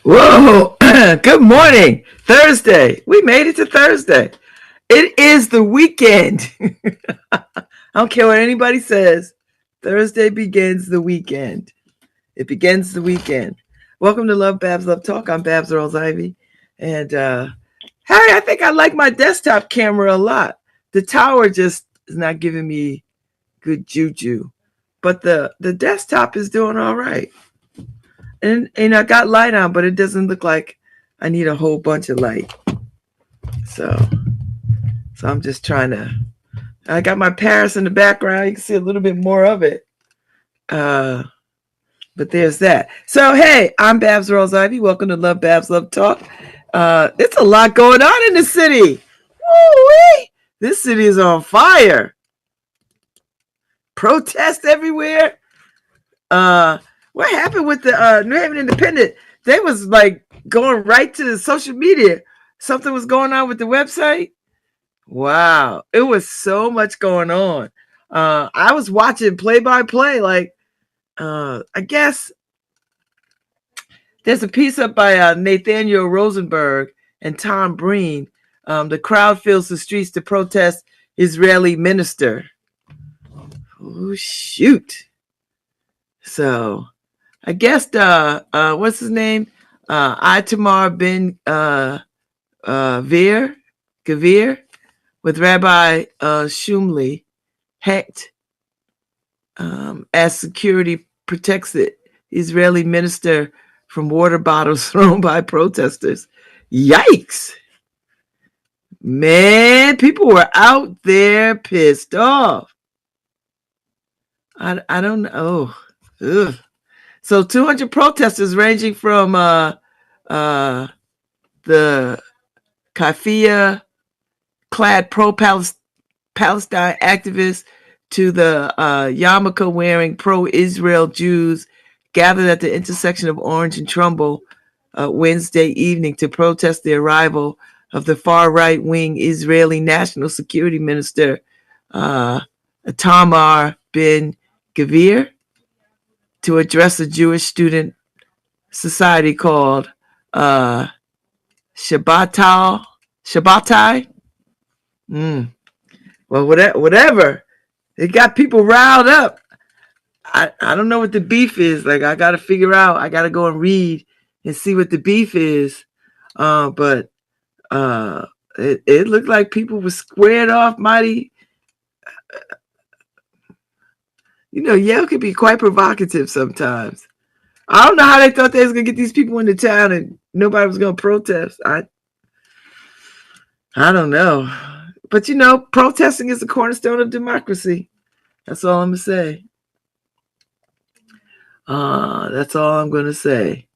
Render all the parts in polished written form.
Whoa! Good morning, Thursday. We made it to Thursday. It is the weekend. I don't care what anybody says. Thursday begins the weekend. It begins the weekend. Welcome to LoveBabz, LoveTalk. I'm Babz Ivy. And Harry, I think I like my desktop camera a lot. The tower just is not giving me good juju. But the desktop is doing all right. And I got light on, but it doesn't look like I need a whole bunch of light. So I'm just trying to. I got my Paris in the background. You can see a little bit more of it. But there's that. So hey, I'm Babz Ivy. Welcome to LoveBabz, LoveTalk. It's a lot going on in the city. Woo-wee! This city is on fire. Protests everywhere. What happened with the New Haven Independent? They was like going right to the social media. Something was going on with the website. Wow. It was so much going on. I was watching play by play. Like, I guess there's a piece up by Nathaniel Rosenberg and Tom Breen. The crowd fills the streets to protest Israeli minister. Oh, shoot. So I guess what's his name? Itamar Ben Gavir, with Rabbi Shumley hacked as security protects the Israeli minister from water bottles thrown by protesters. Yikes! Man, people were out there pissed off. I don't know. Ugh. So 200 protesters ranging from the kafia clad pro-Palestine activists to the yarmulke wearing pro-Israel Jews gathered at the intersection of Orange and Trumbull Wednesday evening to protest the arrival of the far right-wing Israeli National Security Minister Itamar Ben Gavir to address a Jewish student society called Shabbatai. Well, whatever. It got people riled up. I don't know what the beef is. Like, I got to figure out. I got to go and read and see what the beef is. But it looked like people were squared off mighty. Yale can be quite provocative sometimes. I don't know how they thought they was going to get these people into town and nobody was going to protest. I don't know. But, protesting is the cornerstone of democracy. That's all I'm going to say. That's all I'm going to say.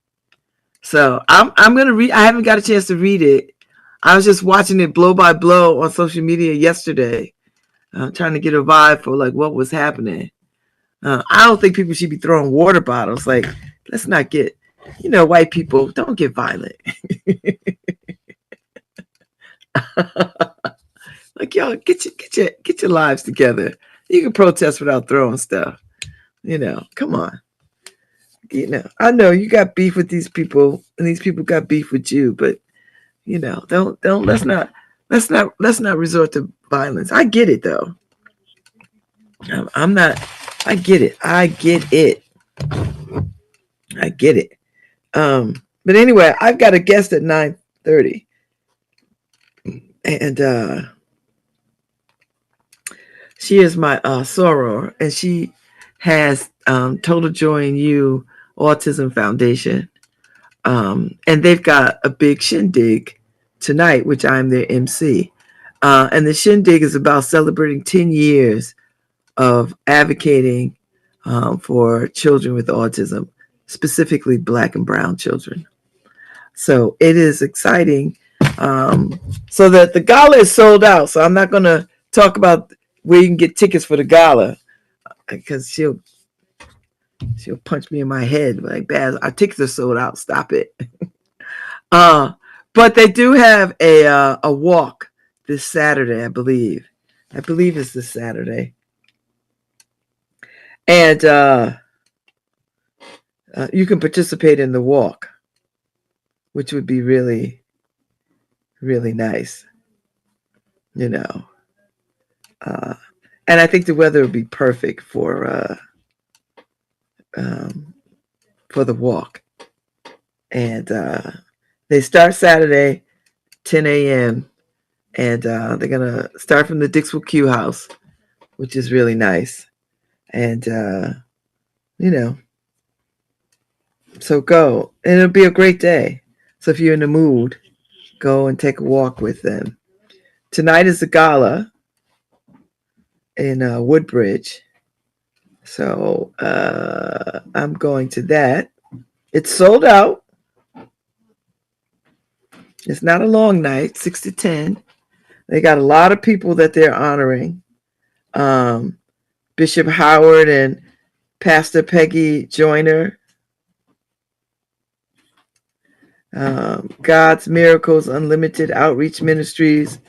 So I'm going to read. I haven't got a chance to read it. I was just watching it blow by blow on social media yesterday. Trying to get a vibe for like what was happening. I don't think people should be throwing water bottles. Like, let's not get, white people, don't get violent. Like, y'all, get your lives together. You can protest without throwing stuff. Come on. I know you got beef with these people, and these people got beef with you, but don't let's not resort to violence. I get it though. I'm not. I get it. But anyway, I've got a guest at 9:30, and she is my soror, and she has Total Joy in You Autism Foundation, and they've got a big shindig tonight, which I'm their MC, and the shindig is about celebrating 10 years of advocating for children with autism, specifically Black and brown children. So it is exciting. So that the gala is sold out. So I'm not going to talk about where you can get tickets for the gala because she'll punch me in my head like, "Baz, our tickets are sold out. Stop it." But they do have a walk this Saturday, I believe. I believe it's this Saturday. And you can participate in the walk. which would be really, really nice, you know. And I think the weather would be perfect um, for the walk. And they start Saturday, 10 a.m. And they're going to start from the Dixwell Q House, which is really nice. And, you know, so go. And it'll be a great day. So if you're in the mood, go and take a walk with them. Tonight is the gala in Woodbridge. So I'm going to that. It's sold out. It's not a long night, 6 to 10. They got a lot of people that they're honoring. Bishop Howard and Pastor Peggy Joyner. God's Miracles Unlimited Outreach Ministries.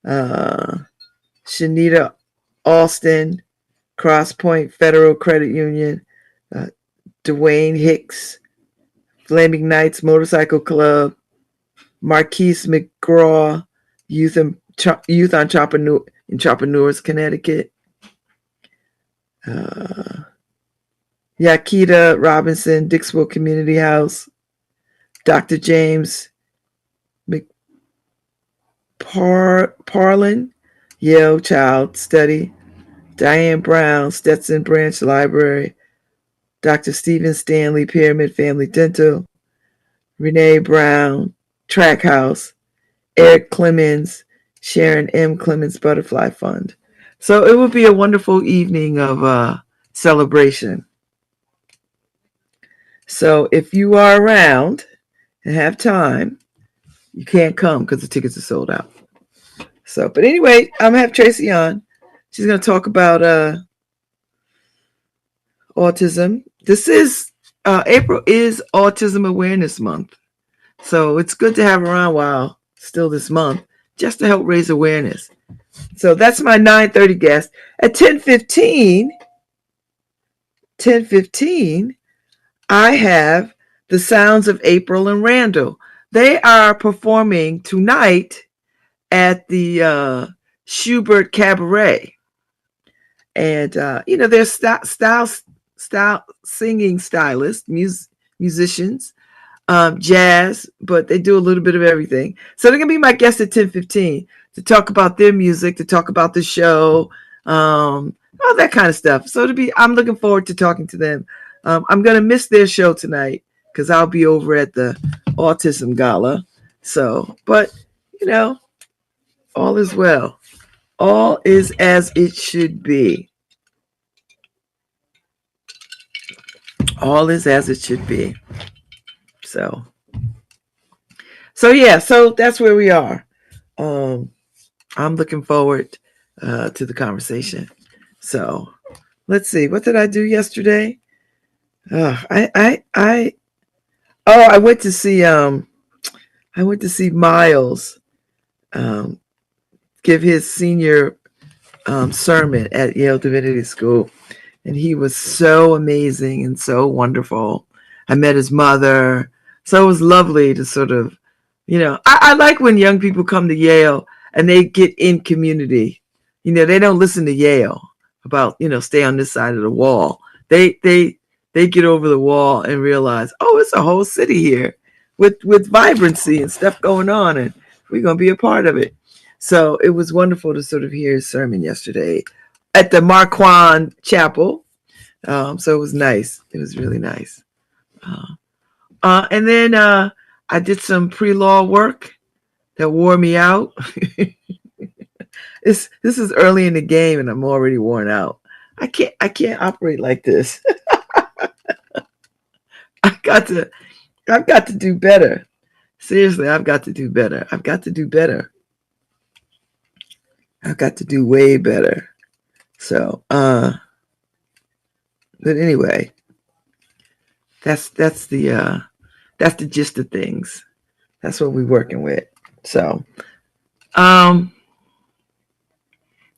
Shanita Alston, Cross Point Federal Credit Union. Dwayne Hicks, Flaming Knights Motorcycle Club. Marquise McGraw, Youth Entrepreneurs, Connecticut. Yakita Robinson, Dixwell Community House. Dr. James McParlin, Yale Child Study. Diane Brown, Stetson Branch Library. Dr. Stephen Stanley, Pyramid Family Dental. Renee Brown, Track House. Eric Clemens, Sharon M. Clemens Butterfly Fund. So it will be a wonderful evening of celebration. So if you are around and have time, you can't come because the tickets are sold out. So, but anyway, I'm going to have Tracey on. She's going to talk about autism. This is April is Autism Awareness Month. So it's good to have her on while still this month, just to help raise awareness. So that's my 9:30 guest. At 10:15, I have the Sounds of April and Randall. They are performing tonight at the Schubert Cabaret. And, they're style singing stylists, musicians, jazz, but they do a little bit of everything. So they're going to be my guest at 10:15 to talk about their music, to talk about the show, all that kind of stuff. So I'm looking forward to talking to them. I'm going to miss their show tonight because I'll be over at the Autism Gala. So, but, all is well. All is as it should be. All is as it should be. So that's where we are. I'm looking forward to the conversation. So let's see. What did I do yesterday? I went to see Miles give his senior sermon at Yale Divinity School, and he was so amazing and so wonderful. I met his mother, so it was lovely to sort of, I like when young people come to Yale and they get in community. They don't listen to Yale about, stay on this side of the wall. They get over the wall and realize, oh, it's a whole city here with vibrancy and stuff going on, and we're going to be a part of it. So it was wonderful to sort of hear his sermon yesterday at the Marquand Chapel. So it was nice. It was really nice. And then I did some pre-law work that wore me out. This is early in the game and I'm already worn out. I can't operate like this. I've got to do better. Seriously, I've got to do better. I've got to do way better. So, but anyway, that's the gist of things. That's what we're working with. So,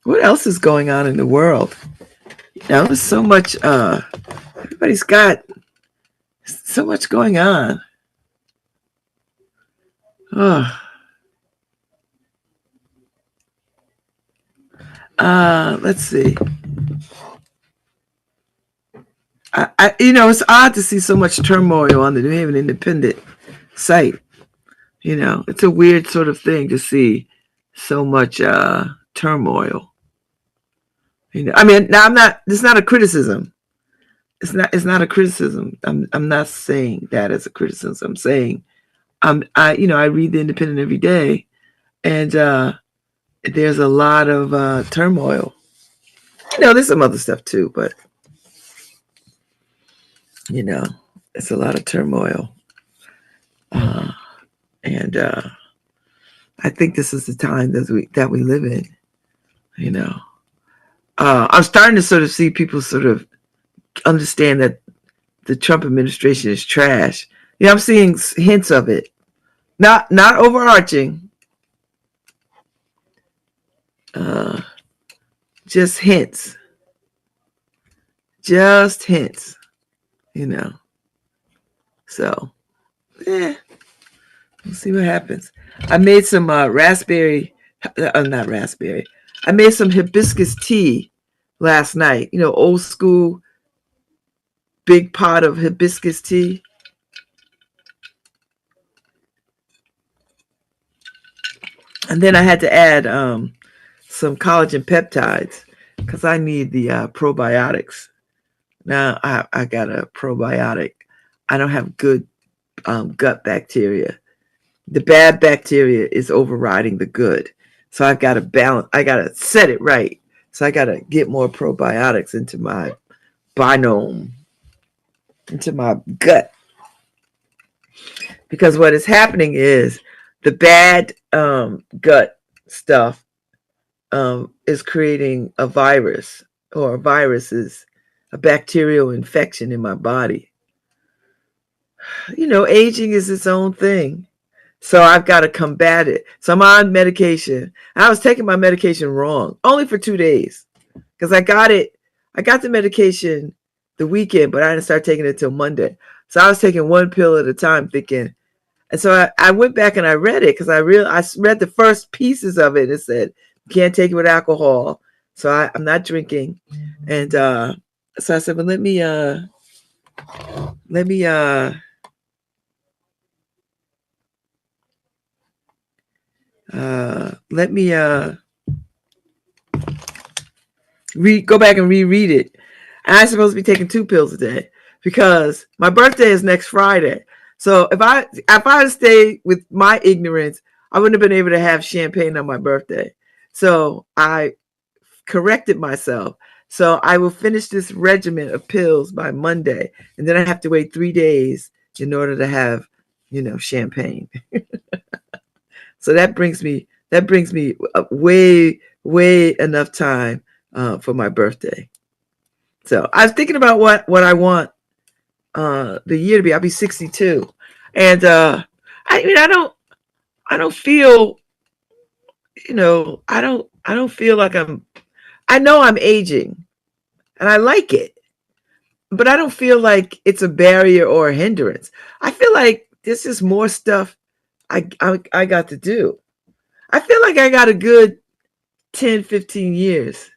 what else is going on in the world? There's so much. Everybody's got so much going on. Let's see. It's odd to see so much turmoil on the New Haven Independent site. It's a weird sort of thing to see so much turmoil. I mean, now it's not a criticism. It's not a criticism. I'm not saying that as a criticism. I'm saying I read the Independent every day, and there's a lot of turmoil. There's some other stuff too, but it's a lot of turmoil. And I think this is the time that we live in. I'm starting to sort of see people sort of understand that the Trump administration is trash. I'm seeing hints of it, not overarching, just hints. Just hints, So, we'll see what happens. I made some raspberry, not raspberry. I made some hibiscus tea last night. Old school, big pot of hibiscus tea. And then I had to add some collagen peptides because I need the probiotics. Now I got a probiotic. I don't have good gut bacteria. The bad bacteria is overriding the good. So I've got to balance. I got to set it right. So I got to get more probiotics into my biome, into my gut. Because what is happening is the bad gut stuff is creating a virus, or a virus is a bacterial infection in my body. Aging is its own thing. So I've got to combat it. So I'm on medication. I was taking my medication wrong, only for 2 days. Because I got the medication the weekend, but I didn't start taking it till Monday. So I was taking one pill at a time thinking. And so I went back and I read it because I read the first pieces of it. And it said, you can't take it with alcohol. So I'm not drinking. And so I said, well, let me go back and reread it. And I'm supposed to be taking 2 pills a day because my birthday is next Friday. So if I had stayed with my ignorance, I wouldn't have been able to have champagne on my birthday. So I corrected myself. So I will finish this regimen of pills by Monday, and then I have to wait 3 days in order to have, champagne. So that brings me way enough time for my birthday. So I was thinking about what I want the year to be. I'll be 62, and I don't feel, I don't feel like I know I'm aging, and I like it, but I don't feel like it's a barrier or a hindrance. I feel like this is more stuff I got to do. I feel like I got a good 10, 15 years.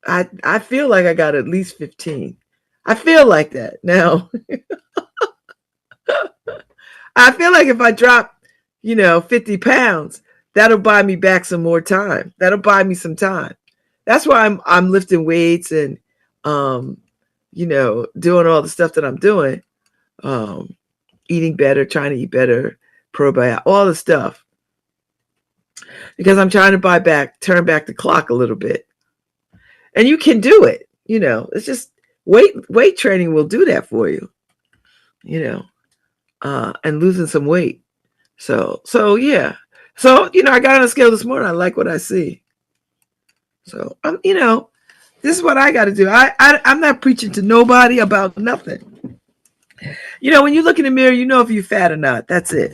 I feel like I got at least 15. I feel like that now. I feel like if I drop, 50 pounds, that'll buy me back some more time. That'll buy me some time. That's why I'm lifting weights and, doing all the stuff that I'm doing, eating better, trying to eat better, probiotic, all the stuff. Because I'm trying to turn back the clock a little bit. And you can do it. It's just weight training will do that for you, and losing some weight. So yeah. So, I got on a scale this morning. I like what I see. So this is what I got to do. I'm not preaching to nobody about nothing. When you look in the mirror, if you're fat or not. That's it.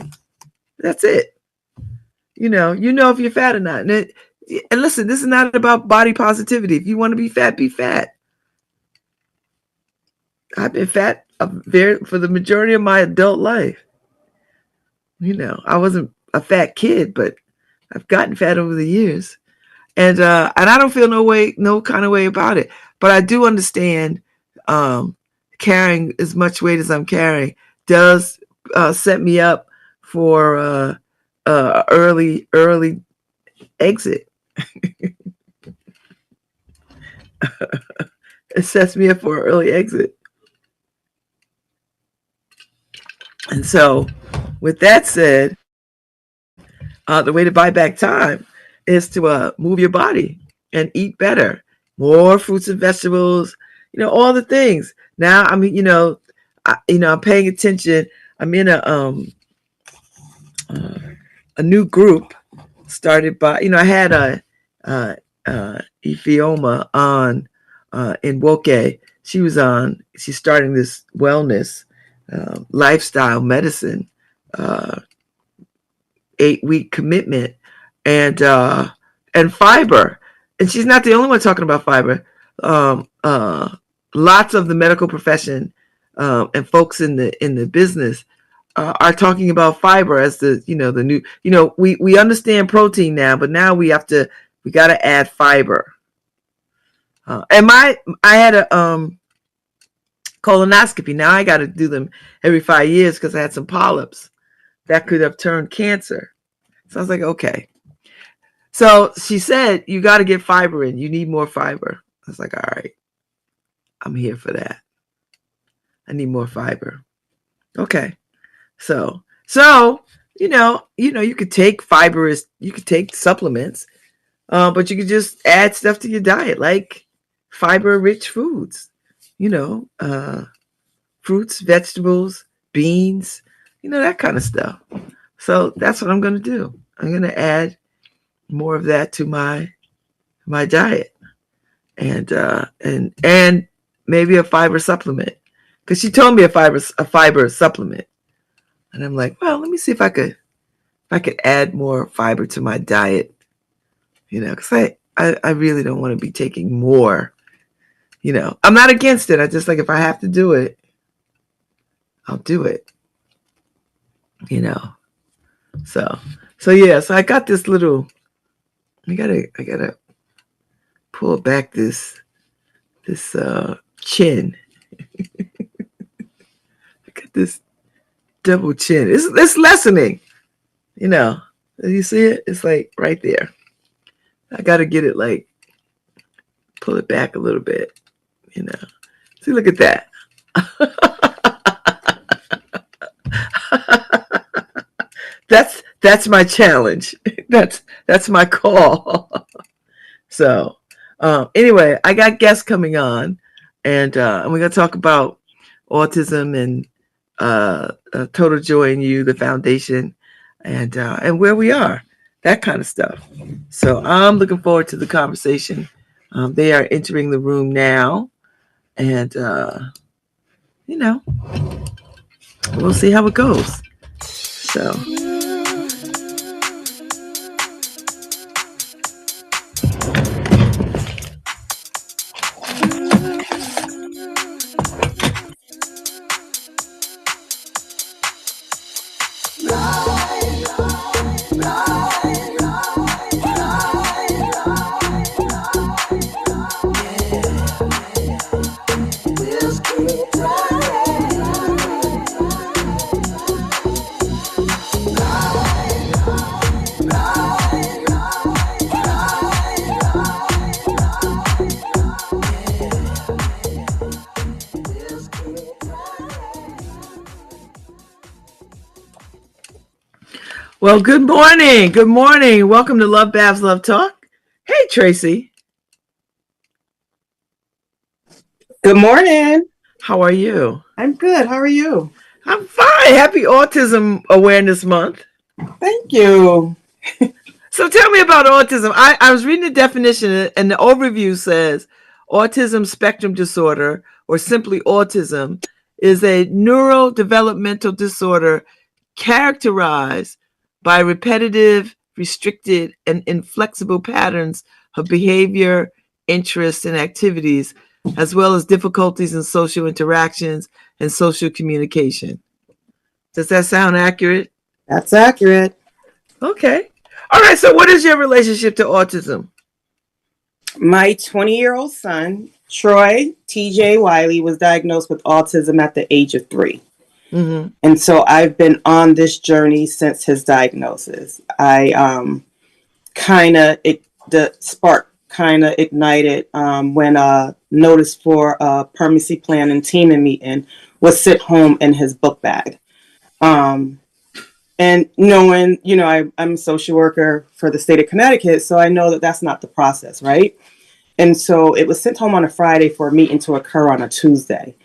That's it. If you're fat or not. And listen, this is not about body positivity. If you want to be fat, be fat. I've been fat for the majority of my adult life. I a fat kid, but I've gotten fat over the years, and I don't feel no kind of way about it. But I do understand carrying as much weight as I'm carrying does set me up for early exit. It sets me up for an early exit. And so, with that said, the way to buy back time is to move your body and eat better, more fruits and vegetables, all the things. Now, I mean, I'm paying attention. I'm in a new group started by, I had Ifioma on in Woke. She's starting this wellness lifestyle medicine 8-week commitment and fiber. And she's not the only one talking about fiber. Lots of the medical profession and folks in the business are talking about fiber as the new, we understand protein now, but now we got to add fiber. And I had a colonoscopy. Now I got to do them every 5 years because I had some polyps that could have turned cancer. So I was like, okay. So she said, you got to get fiber in. You need more fiber. I was like, all right, I'm here for that. I need more fiber. Okay. So you could take you could take supplements, but you could just add stuff to your diet, like fiber-rich foods, fruits, vegetables, beans, that kind of stuff. So that's what I'm going to do. I'm going to add more of that to my diet, and maybe a fiber supplement, because she told me a fiber supplement, and I'm like, well, let me see if I could add more fiber to my diet, because I really don't want to be taking more. I'm not against it. I just like, if I have to do it, I'll do it. So yeah. So I got this little. I gotta pull back this chin. I got this double chin. It's lessening. You see it? It's like right there. I gotta get it, like, pull it back a little bit. See, look at that. That's my challenge. That's my call. So anyway, I got guests coming on, and we're gonna talk about autism and Total Joy in You, the foundation, and where we are, that kind of stuff. So I'm looking forward to the conversation. They are entering the room now, and we'll see how it goes. So. Well, good morning. Good morning. Welcome to LoveBabz, LoveTalk. Hey, Tracey. Good morning. How are you? I'm good. How are you? I'm fine. Happy Autism Awareness Month. Thank you. So tell me about autism. I was reading the definition, and the overview says autism spectrum disorder, or simply autism, is a neurodevelopmental disorder characterized by repetitive, restricted, and inflexible patterns of behavior, interests, and activities, as well as difficulties in social interactions and social communication. Does that sound accurate? That's accurate. Okay. All right. So, what is your relationship to autism? My 20-year-old son, Troy TJ Wiley, was diagnosed with autism at the age of 3. Mm-hmm. And so I've been on this journey since his diagnosis. I the spark kind of ignited when a notice for a permanency plan and teaming meeting was sent home in his book bag. And knowing, I'm a social worker for the state of Connecticut, so I know that that's not the process, right? And so it was sent home on a Friday for a meeting to occur on a Tuesday.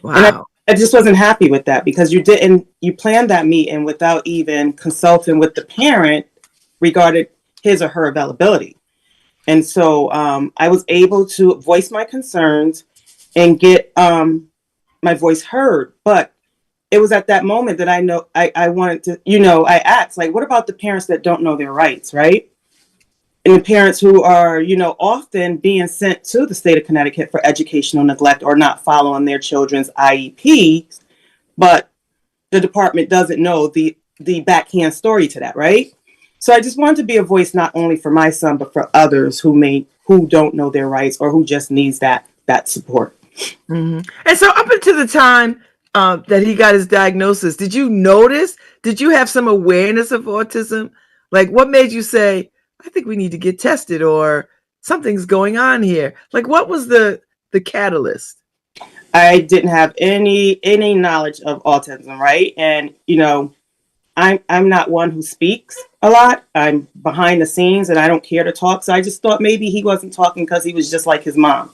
And Wow. I just wasn't happy with that because you planned that meeting without even consulting with the parent regarding his or her availability. And so I was able to voice my concerns and get my voice heard. But it was at that moment that I wanted to, I asked, like, what about the parents that don't know their rights, right? And the parents who are, often being sent to the state of Connecticut for educational neglect or not following their children's IEPs, but the department doesn't know the backhand story to that, right? So I just wanted to be a voice not only for my son, but for others who don't know their rights or who just needs that support. Mm-hmm. And so, up until the time that he got his diagnosis, did you notice? Did you have some awareness of autism? Like, what made you say, "I think we need to get tested," or "Something's going on here"? Like, what was the catalyst? I didn't have any knowledge of autism, right? And I'm not one who speaks a lot. I'm behind the scenes and I don't care to talk. So I just thought maybe he wasn't talking because he was just like his mom.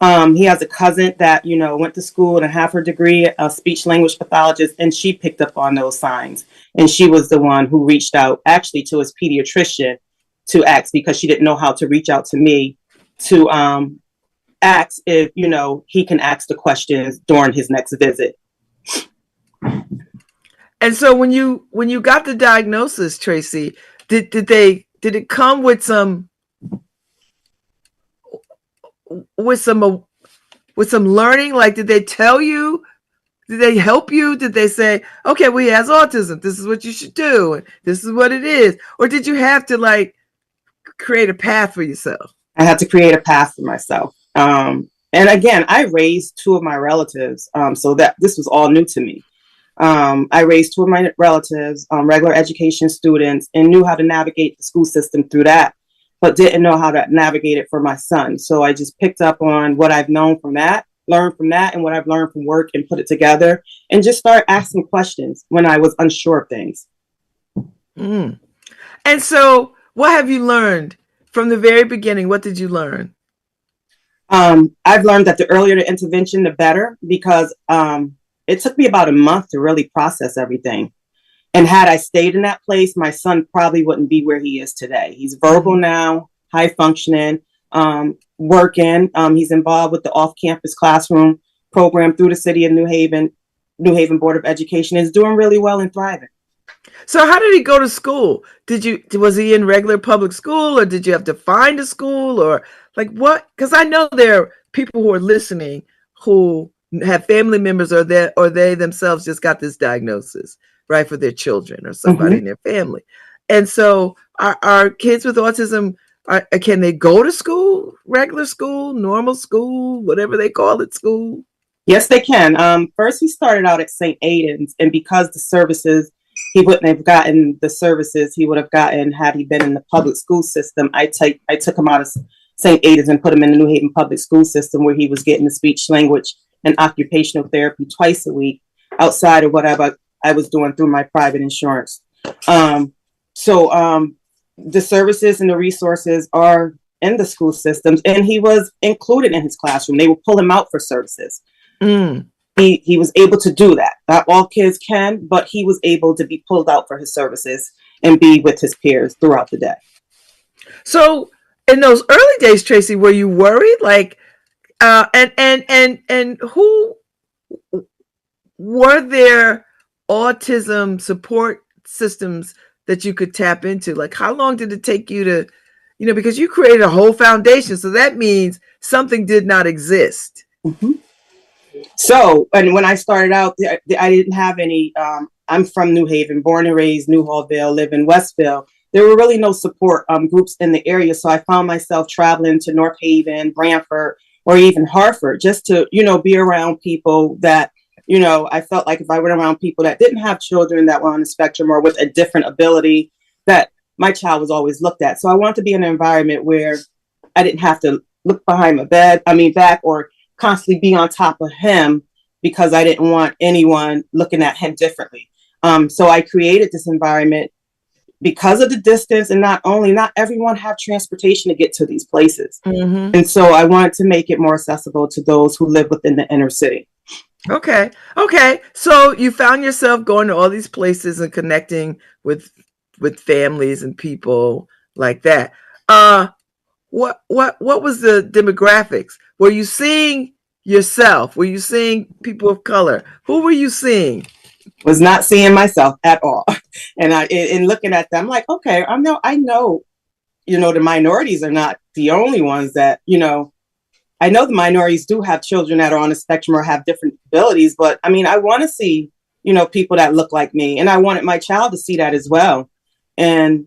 He has a cousin that, went to school and have her degree, a speech language pathologist, and she picked up on those signs. And she was the one who reached out actually to his pediatrician to ask because she didn't know how to reach out to me to ask if, he can ask the questions during his next visit. And so, when you got the diagnosis, Tracey, did it come with some with some with some learning? Like, did they tell you? Did they help you? Did they say, "Okay, well, he has autism. This is what you should do. And this is what it is," or did you have to like create a path for yourself? I had to create a path for myself. And again, I raised 2 of my relatives, so that this was all new to me. I raised 2 of my relatives, regular education students, and knew how to navigate the school system through that, but didn't know how to navigate it for my son. So I just picked up on what I've known from that, learned from that, and what I've learned from work and put it together and just start asking questions when I was unsure of things. Mm. And so, what have you learned from the very beginning? What did you learn? I've learned that the earlier the intervention, the better, because it took me about a month to really process everything. And had I stayed in that place, my son probably wouldn't be where he is today. He's verbal now, high functioning, working. He's involved with the off-campus classroom program through the city of New Haven Board of Education. Is doing really well and thriving. So, how did he go to school? Was he in regular public school, or did you have to find a school, or like what? Because I know there are people who are listening who have family members or they themselves just got this diagnosis, right, for their children or somebody in their family. And so, are kids with autism, can they go to school, regular school, normal school, whatever they call it, school? Yes, they can. First, he started out at St. Aidan's, and because the services, he wouldn't have gotten the services he would have gotten had he been in the public school system. I took him out of St. Aidan's and put him in the New Haven public school system where he was getting the speech language and occupational therapy twice a week outside of whatever I was doing through my private insurance. So the services and the resources are in the school systems, and he was included in his classroom. They would pull him out for services. Mm. He was able to do that. Not all kids can, but he was able to be pulled out for his services and be with his peers throughout the day. So in those early days, Tracey, were you worried? Like, and who were there autism support systems that you could tap into? Like, how long did it take you to, because you created a whole foundation, so that means something did not exist. Mm-hmm. So, and when I started out, I didn't have any I'm from New Haven, born and raised New Hallville, live in Westville. There were really no support groups in the area. So I found myself traveling to North Haven, Branford, or even Hartford just to, be around people that, I felt like if I went around people that didn't have children that were on the spectrum or with a different ability, that my child was always looked at. So I wanted to be in an environment where I didn't have to look behind my back, or constantly be on top of him because I didn't want anyone looking at him differently. So I created this environment because of the distance, and not everyone have transportation to get to these places. Mm-hmm. And so I wanted to make it more accessible to those who live within the inner city. Okay. So you found yourself going to all these places and connecting with families and people like that. What was the demographics? Were you seeing yourself? Were you seeing people of color? Who were you seeing? Was not seeing myself at all. And in looking at them, I'm like, okay, I know, the minorities are not the only ones that, I know the minorities do have children that are on the spectrum or have different abilities, but I want to see, people that look like me. And I wanted my child to see that as well. And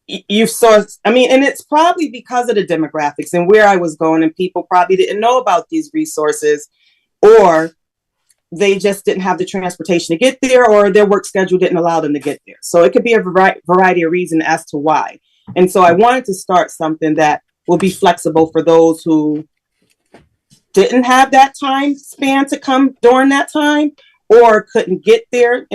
and it's probably because of the demographics and where I was going, and people probably didn't know about these resources, or they just didn't have the transportation to get there, or their work schedule didn't allow them to get there. So it could be a variety of reasons as to why. And so I wanted to start something that will be flexible for those who didn't have that time span to come during that time, or couldn't get there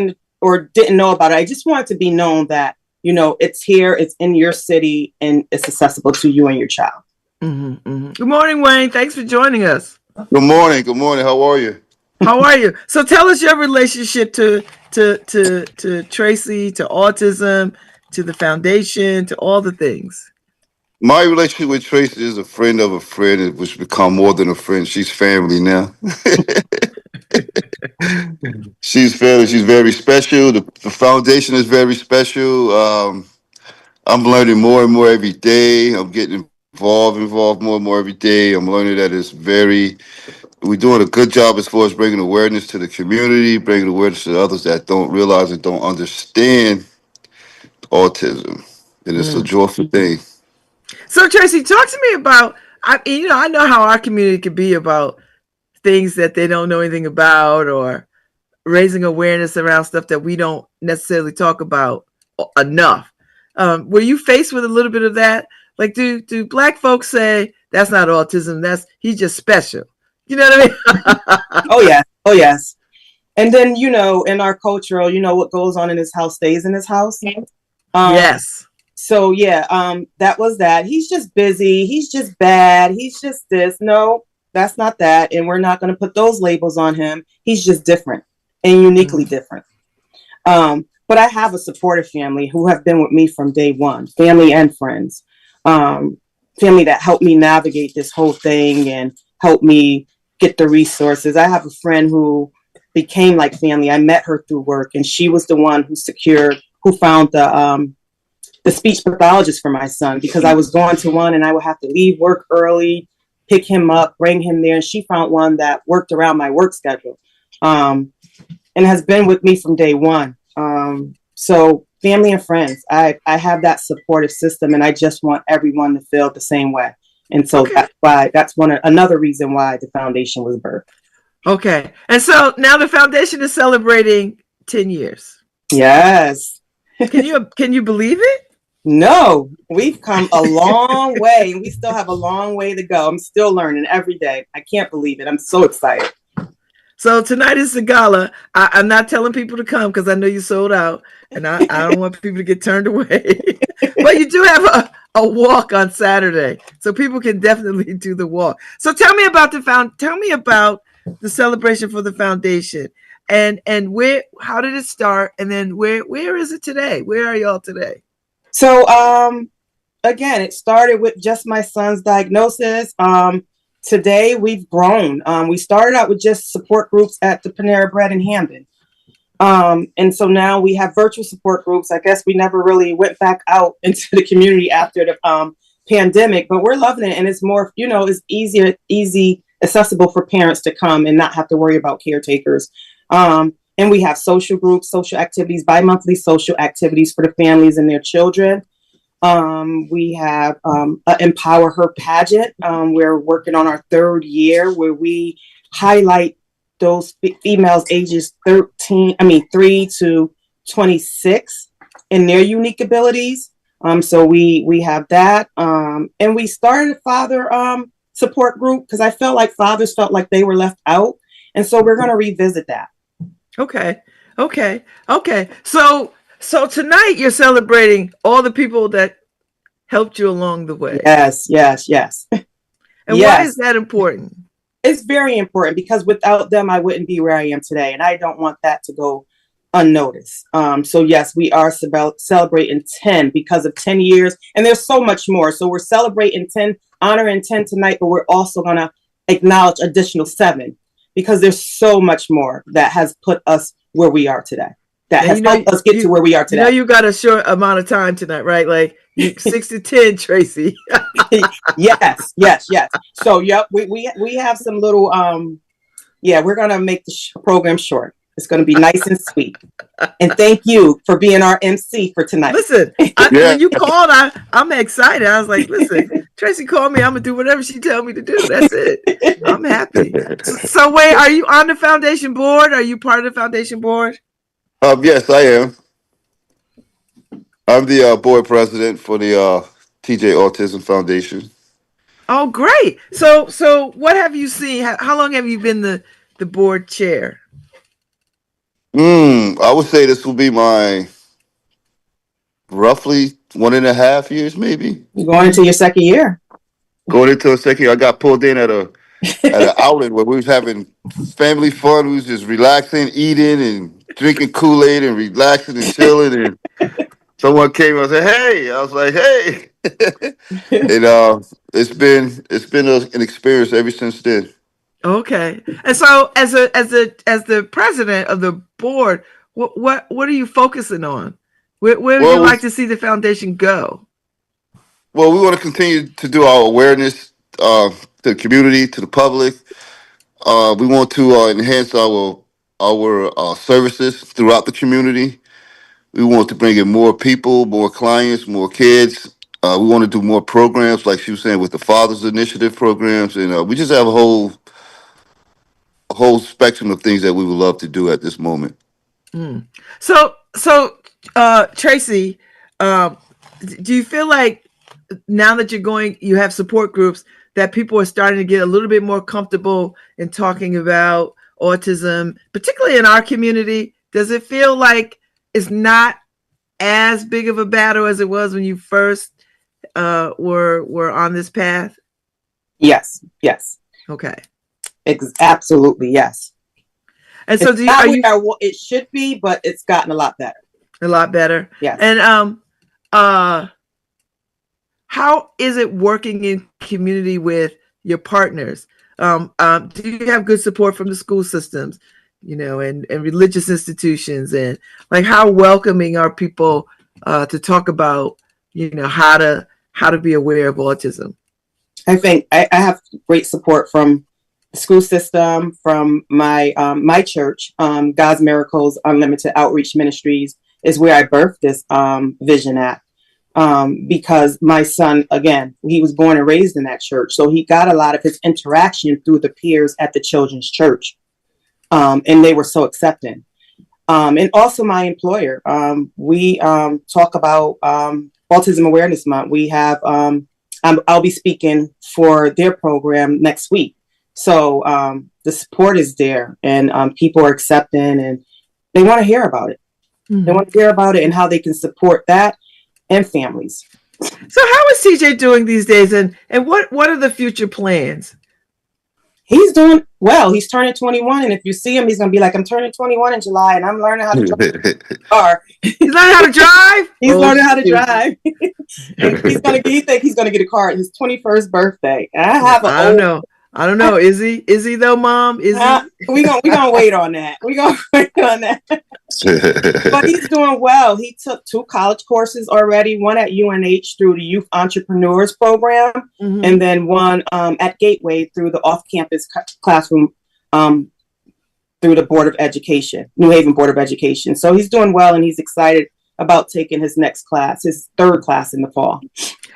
or didn't know about it. I just wanted to be known that, it's here, it's in your city, and it's accessible to you and your child. Mm-hmm, mm-hmm. Good morning, Wayne. Thanks for joining us. Good morning. How are you? How are you? So tell us your relationship to Tracey, to autism, to the foundation, to all the things. My relationship with Tracey is a friend of a friend, which become more than a friend. She's family now. She's family. She's very special. The foundation is very special. I'm learning more and more every day. I'm getting involved more and more every day. I'm learning that we're doing a good job as far as bringing awareness to the community, bringing awareness to others that don't realize and don't understand autism. And it's a joyful thing. So Tracey, talk to me about, I know how our community could be about things that they don't know anything about, or raising awareness around stuff that we don't necessarily talk about enough. Were you faced with a little bit of that? Like, do Black folks say that's not autism, he's just special? You know what I mean? Oh yes. And then, in our culture, what goes on in his house stays in his house. Yes. So that was that. He's just busy. He's just bad. He's just this. No, that's not that. And we're not going to put those labels on him. He's just different and uniquely different. But I have a supportive family who have been with me from day one, family and friends, family that helped me navigate this whole thing and helped me get the resources. I have a friend who became like family. I met her through work, and she was the one who found the speech pathologist for my son, because I was going to one and I would have to leave work early, pick him up, bring him there. And she found one that worked around my work schedule, and has been with me from day one. So family and friends, I have that supportive system, and I just want everyone to feel the same way. And so that's another reason why the foundation was birthed. Okay. And so now the foundation is celebrating 10 years. Yes. Can you believe it? No, we've come a long way, and we still have a long way to go. I'm still learning every day. I can't believe it. I'm so excited. So tonight is the gala. I'm not telling people to come because I know you sold out, and I don't want people to get turned away. But you do have a walk on Saturday, so people can definitely do the walk. So tell me about the celebration for the foundation, and how did it start, and then where is it today? Where are y'all today? So again, it started with just my son's diagnosis. Today we've grown. We started out with just support groups at the Panera Bread in Hamden. And so now we have virtual support groups. I guess we never really went back out into the community after the pandemic, but we're loving it. And it's more, it's easy, accessible for parents to come and not have to worry about caretakers. And And we have social groups, social activities, bi-monthly social activities for the families and their children. We have a Empower Her pageant. We're working on our 3rd year where we highlight those females ages 3 to 26 and their unique abilities. So we have that. And we started a father support group because I felt like fathers felt like they were left out. And so we're going to revisit that. Okay. So tonight you're celebrating all the people that helped you along the way. Yes. And why is that important? It's very important because without them, I wouldn't be where I am today. And I don't want that to go unnoticed. So yes, we are celebrating 10 because of 10 years. And there's so much more. So we're celebrating 10, honoring 10 tonight, but we're also going to acknowledge additional 7 because there's so much more that has put us where we are today. That has helped us get to where we are today. You know, you got a short amount of time tonight, right? Like 6 to 10, Tracey. yes. So, yep, we have some little, we're going to make the program short. It's going to be nice and sweet. And thank you for being our MC for tonight. Listen, when you called, I'm excited. I was like, listen, Tracey called me. I'm going to do whatever she tells me to do. That's it. I'm happy. So wait, are you on the foundation board? Are you part of the foundation board? Yes, I am. I'm the board president for the TJ Autism Foundation. Oh, great. So what have you seen? How long have you been the board chair? I would say this will be my roughly 1.5 years, maybe. You're going into your 2nd year. Going into a 2nd year. I got pulled in at an outlet where we was having family fun. We was just relaxing, eating, and drinking Kool-Aid and relaxing and chilling. And someone came and said, "Hey," I was like, "Hey," and it's been an experience ever since then. Okay. And so as the president of the board, what are you focusing on? Where would you like to see the foundation go? Well, we want to continue to do our awareness to the community, to the public. We want to enhance our services throughout the community. We want to bring in more people, more clients, more kids. We want to do more programs, like she was saying, with the Fathers Initiative programs, and we just have a whole spectrum of things that we would love to do at this moment. So Tracey, do you feel like now that you have support groups, that people are starting to get a little bit more comfortable in talking about autism, particularly in our community? Does it feel like it's not as big of a battle as it was when you first were on this path? Yes. Okay. Absolutely, yes. And so it should be, but it's gotten a lot better. A lot better. Yes. And how is it working in community with your partners? Do you have good support from the school systems, and religious institutions, and like how welcoming are people to talk about, how to be aware of autism? I think I have great support from the school system, from my church, God's Miracles Unlimited Outreach Ministries is where I birthed this vision at. Because my son, again, he was born and raised in that church. So he got a lot of his interaction through the peers at the children's church. And they were so accepting. And also my employer, we talk about Autism Awareness Month. We have, I'll be speaking for their program next week. So the support is there, and people are accepting, and they want to hear about it. Mm-hmm. They want to hear about it and how they can support that and families. So how is TJ doing these days, and what are the future plans? He's doing well. He's turning 21, and if you see him, he's going to be like, "I'm turning 21 in July, and I'm learning how to drive car." He's learning how to drive? He's learning how to drive. He think he's going to get a car at his 21st birthday. And I don't know. Is he though, Mom? Is he? We gonna wait on that. But he's doing well. He took 2 college courses already, one at UNH through the Youth Entrepreneurs Program, mm-hmm. and then one at Gateway through the off-campus classroom through the Board of Education, New Haven Board of Education. So he's doing well, and he's excited about taking his next class, his third class in the fall.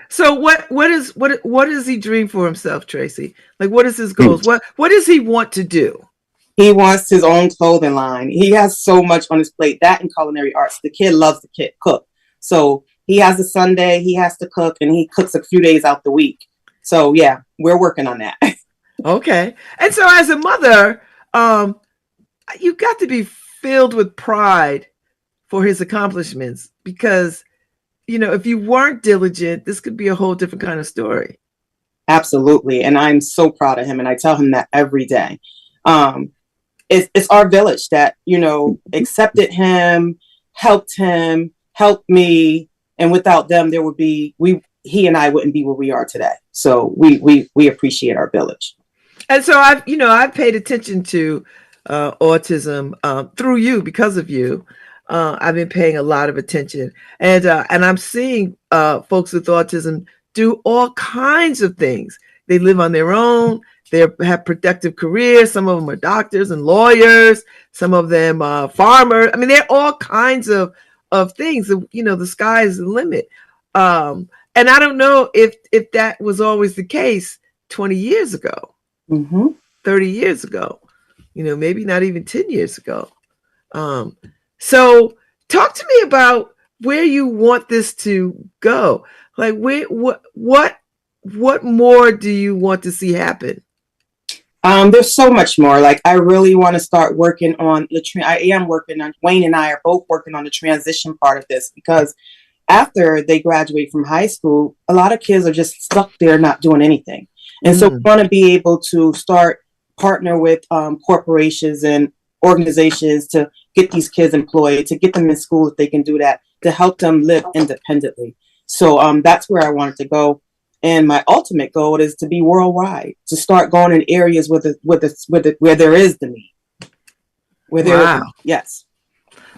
So what does he dream for himself, Tracey? Like, what is his goals? What does he want to do? He wants his own clothing line. He has so much on his plate, that and culinary arts. The kid loves to cook. So he has a Sunday, he has to cook, and he cooks a few days out the week. So yeah, we're working on that. Okay. And so as a mother, you've got to be filled with pride for his accomplishments, because, you know, if you weren't diligent, this could be a whole different kind of story. Absolutely. And I'm so proud of him. And I tell him that every day. It's our village that, you know, accepted him, helped me. And without them, he and I wouldn't be where we are today. So we appreciate our village. And so I've paid attention to autism through you, because of you. I've been paying a lot of attention, and I'm seeing folks with autism do all kinds of things. They live on their own. They have productive careers. Some of them are doctors and lawyers. Some of them are farmers. I mean, they're all kinds of things. You know, the sky is the limit. And I don't know if that was always the case 20 years ago, 30 years ago, you know, maybe not even 10 years ago. So talk to me about where you want this to go. Like, what more do you want to see happen? There's so much more. Like, I really want to start working on Wayne and I are both working on the transition part of this, because after they graduate from high school, a lot of kids are just stuck there not doing anything. And so we want to be able to start partner with corporations and organizations to get these kids employed, to get them in school if they can do that, to help them live independently. So that's where I wanted to go. And my ultimate goal is to be worldwide, to start going in areas where there is the need. Wow. Yes.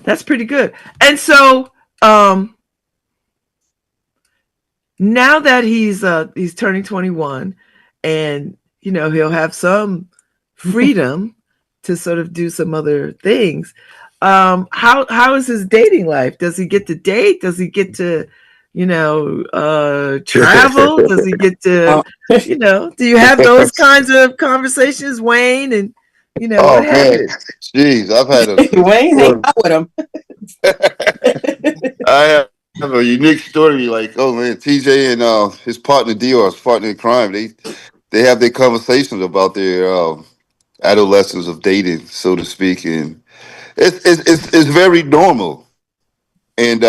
That's pretty good. And so now that he's turning 21, and, you know, he'll have some freedom to sort of do some other things. How is his dating life? Does he get to date? Does he get to, you know, travel? Does he get to, you know, do you have those kinds of conversations, Wayne? And, you know, oh man, jeez, I've had a Wayne, hang out with him. I have a unique story. Like, oh man, TJ and his partner Dior, his partner in crime, they have their conversations about their adolescence of dating, so to speak, and it's very normal, and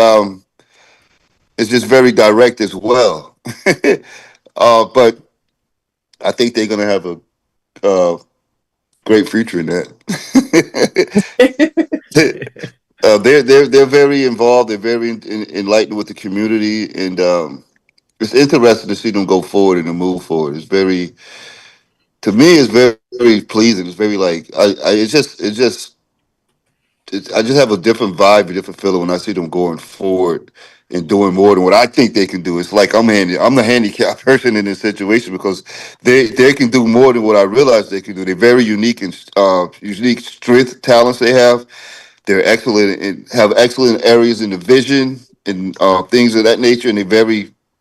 it's just very direct as well. But I think they're gonna have a great future in that. They're very involved. They're very enlightened with the community, and it's interesting to see them go forward and move forward. It's very, to me, it's very, very pleasing. It's very like I just have a different vibe, a different feeling when I see them going forward and doing more than what I think they can do. It's like I'm the handicapped person in this situation, because they can do more than what I realize they can do. They're very unique and unique strength, talents they have. They're excellent and have excellent areas in the vision and things of that nature, and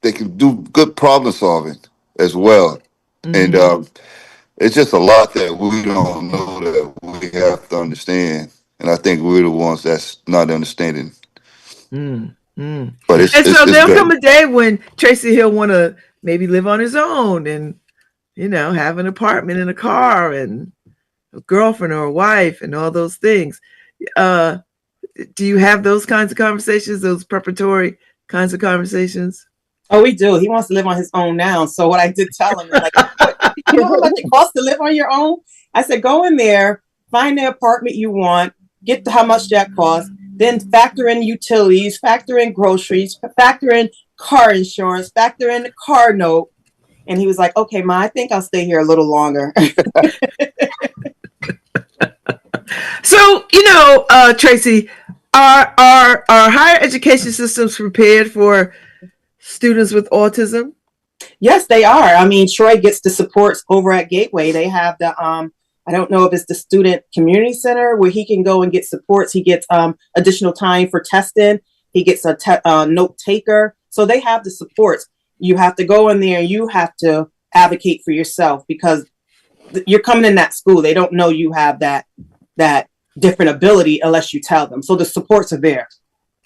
they can do good problem solving as well. And it's just a lot that we don't know that we have to understand. And I think we're the ones that's not understanding. But there'll come a day when Tracey, he'll want to maybe live on his own and, you know, have an apartment and a car and a girlfriend or a wife and all those things. Do you have those kinds of conversations, those preparatory kinds of conversations? Oh, we do. He wants to live on his own now. So what I did tell him, like, you know how much it costs to live on your own? I said, go in there, find the apartment you want, get how much that costs, then factor in utilities, factor in groceries, factor in car insurance, factor in the car note. And he was like, okay, Ma, I think I'll stay here a little longer. So, you know, Tracey, are higher education systems prepared for students with autism? Yes, they are. I mean, Troy gets the supports over at Gateway. They have the I don't know if it's the student community center where he can go and get supports. He gets additional time for testing. He gets a note taker. So they have the supports. You have to go in there and you have to advocate for yourself because you're coming in that school. They don't know you have that different ability unless you tell them. So the supports are there.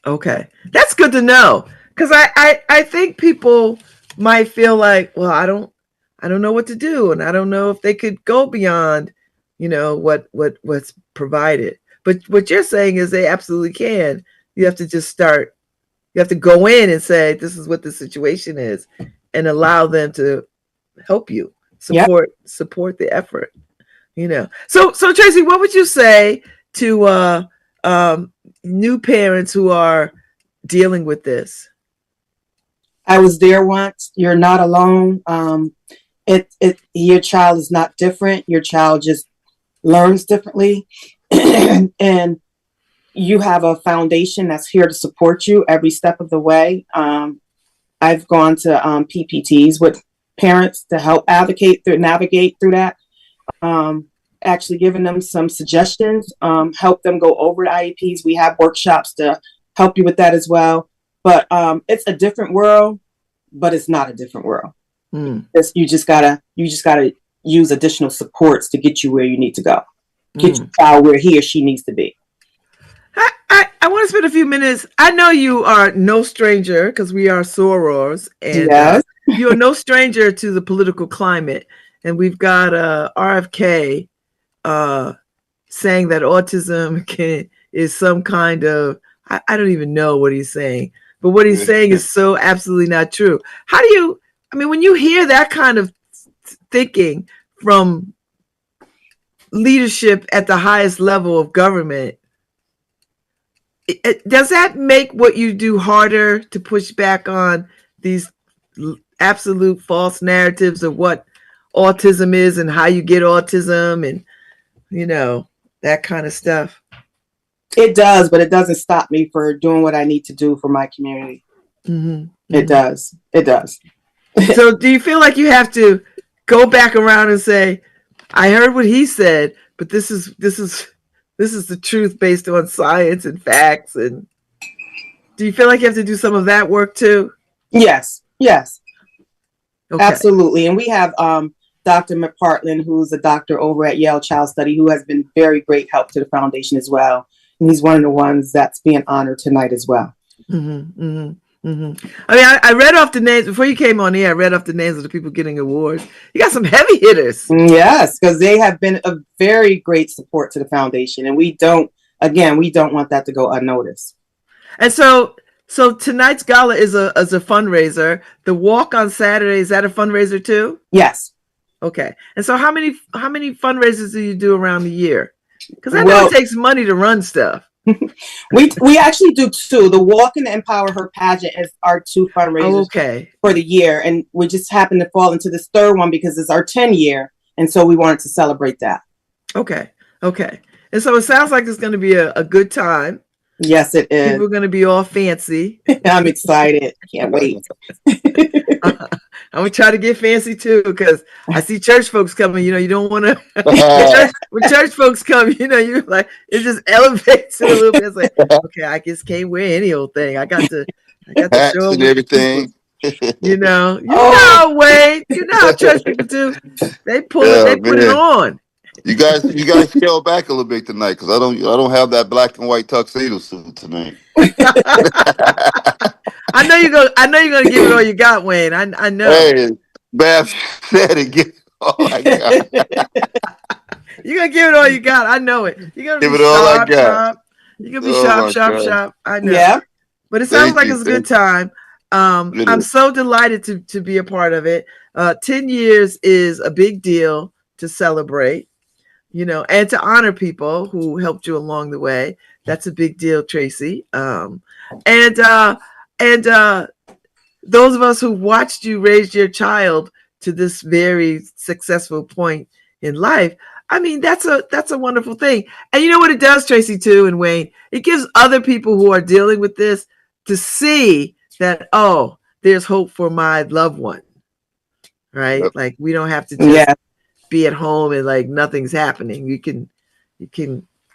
Okay. That's good to know. Because I think people might feel like, well, I don't know what to do. And I don't know if they could go beyond, what's provided. But what you're saying is they absolutely can. You have to just start. You have to go in and say, this is what the situation is and allow them to help you support the effort, So Tracey, what would you say to new parents who are dealing with this? I was there once. You're not alone. Your child is not different. Your child just learns differently. And you have a foundation that's here to support you every step of the way. I've gone to PPTs with parents to help navigate through that. Actually giving them some suggestions, help them go over the IEPs. We have workshops to help you with that as well. But it's a different world, but it's not a different world. You just gotta use additional supports to get you where you need to go. Get your child where he or she needs to be. I want to spend a few minutes. I know you are no stranger because we are sorors, and Yes. you're no stranger to the political climate. And we've got RFK saying that autism is some kind of, I don't even know what he's saying, but what he's saying is so absolutely not true. When you hear that kind of thinking from leadership at the highest level of government, does that make what you do harder to push back on these absolute false narratives of what autism is and how you get autism and, that kind of stuff? It does, but it doesn't stop me for doing what I need to do for my community. It does. It does. So do you feel like you have to go back around and say, I heard what he said, but this is the truth based on science and facts? And do you feel like you have to do some of that work too? Yes. Okay. Absolutely. And we have Dr. McPartland, who's a doctor over at Yale Child Study, who has been very great help to the foundation as well. And he's one of the ones that's being honored tonight as well. I read off the names before you came on here. I read off the names of the people getting awards. You got some heavy hitters. Yes, because they have been a very great support to the foundation, and we don't want that to go unnoticed. And so tonight's gala is a fundraiser. The walk on Saturday, is that a fundraiser too? Yes. Okay. And so how many fundraisers do you do around the year? Because I know it takes money to run stuff. We actually do two. The Walk and the Empower Her pageant is our two fundraisers for the year. And we just happened to fall into this third one because it's our 10 year. And so we wanted to celebrate that. Okay. And so it sounds like it's going to be a good time. Yes, it is. People are going to be all fancy. I'm excited. Can't wait. I'm going to try to get fancy too, because I see church folks coming. You don't want to. When church folks come, you like, it just elevates it a little bit. It's like, okay, I just can't wear any old thing. I got to show up and everything. Wayne. You know how church people do. They put it on. You guys scale back a little bit tonight, because I don't have that black and white tuxedo suit tonight. I know you're gonna give it all you got, Wayne. I know. Hey, Babz said it. Give it all I got. You're gonna give it all you got. I know it. You're gonna give be it all I got. Sharp. You're gonna be sharp. I know. Yeah. But it sounds like it's a good time. I'm so delighted to be a part of it. 10 years is a big deal to celebrate, and to honor people who helped you along the way. That's a big deal, Tracey. And those of us who watched you raise your child to this very successful point in life, I mean, that's a wonderful thing. And you know what it does, Tracey, too, and Wayne? It gives other people who are dealing with this to see that, there's hope for my loved one, right? Yep. Like, we don't have to just be at home and like nothing's happening, you can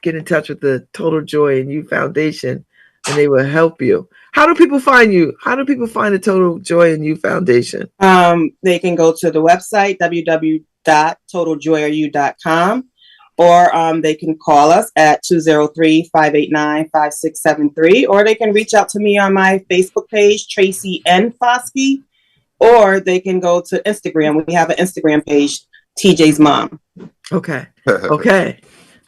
get in touch with the Total Joy in You Foundation, and they will help you. How do people find you? How do people find the Total Joy in You Foundation? They can go to the website, www.totaljoyu.com, or they can call us at 203-589-5673, or they can reach out to me on my Facebook page, Tracey N. Foskey, or they can go to Instagram. We have an Instagram page, TJ's Mom. Okay.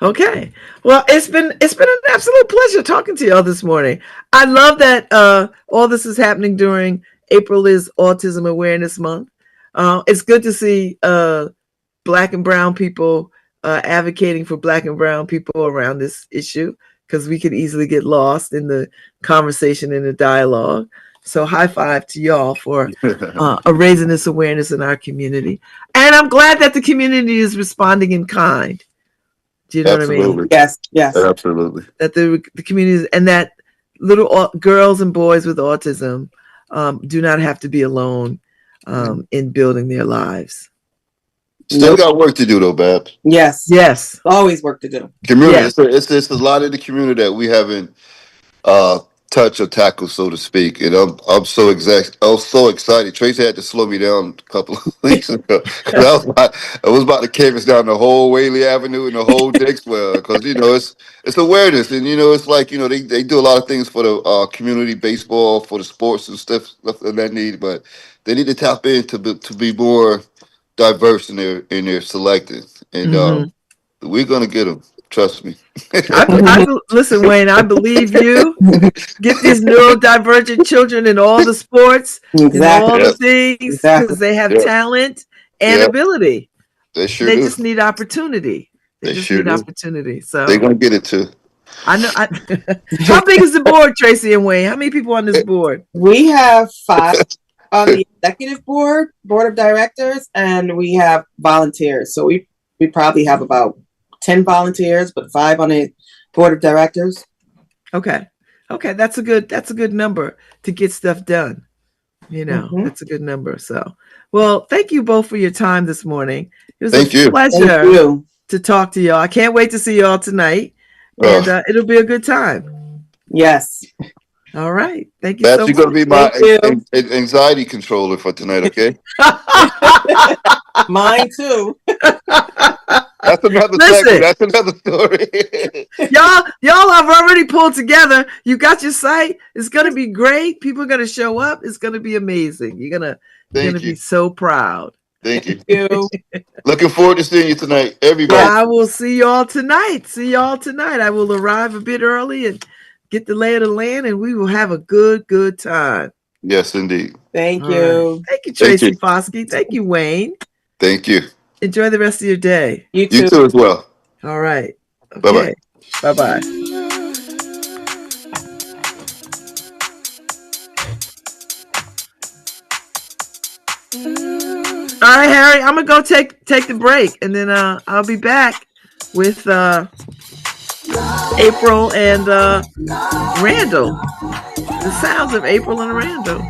Well, it's been an absolute pleasure talking to y'all this morning. I love that all this is happening during April is Autism Awareness Month. It's good to see Black and brown people advocating for Black and brown people around this issue, because we could easily get lost in the conversation and the dialogue. So high five to y'all for raising this awareness in our community. And I'm glad that the community is responding in kind. Do you know Absolutely. what I mean? Yes. Absolutely. That the community, and that little girls and boys with autism do not have to be alone in building their lives. Still got work to do though, Babz. Yes. Always work to do. Community. Yes. It's a lot of the community that we haven't touch or tackle, so to speak. And I'm so excited. Tracey had to slow me down a couple of weeks ago. I was about to canvas down the whole Whaley Avenue and the whole Dixwell, because it's awareness, and it's like they do a lot of things for the community baseball, for the sports and stuff that they need, but they need to tap in to be more diverse in their selecting, and we're gonna get them. Trust me. Listen, Wayne, I believe you. Get these neurodivergent children in all the sports, in all the things, because they have talent and ability. They sure do. They just need opportunity. They just need opportunity. So they're gonna get it too. I know. How big is the board, Tracey and Wayne? How many people on this board? We have 5 on the executive board of directors, and we have volunteers. So we probably have about 10 volunteers, but 5 on the board of directors. Okay, that's a good number to get stuff done. That's a good number. So, well, thank you both for your time this morning. It was a pleasure to talk to y'all. I can't wait to see y'all tonight, and it'll be a good time. Yes. All right. Thank you Babz, so much. you're going to be my anxiety controller for tonight, okay? Mine too. That's another segment. That's another story. y'all have already pulled together. You got your site. It's going to be great. People are going to show up. It's going to be amazing. You're going to be so proud. Thank you. Looking forward to seeing you tonight, everybody. I will see y'all tonight. I will arrive a bit early and get the lay of the land, and we will have a good time. Yes, indeed. Thank you. Right. Thank you, Tracey Foskey. Thank you, Wayne. Thank you. Enjoy the rest of your day. You too. You too as well. All right. Okay. Bye-bye. Bye-bye. All right, Harry, I'm going to go take the break, and then I'll be back with April and Randall. The sounds of April and Randall.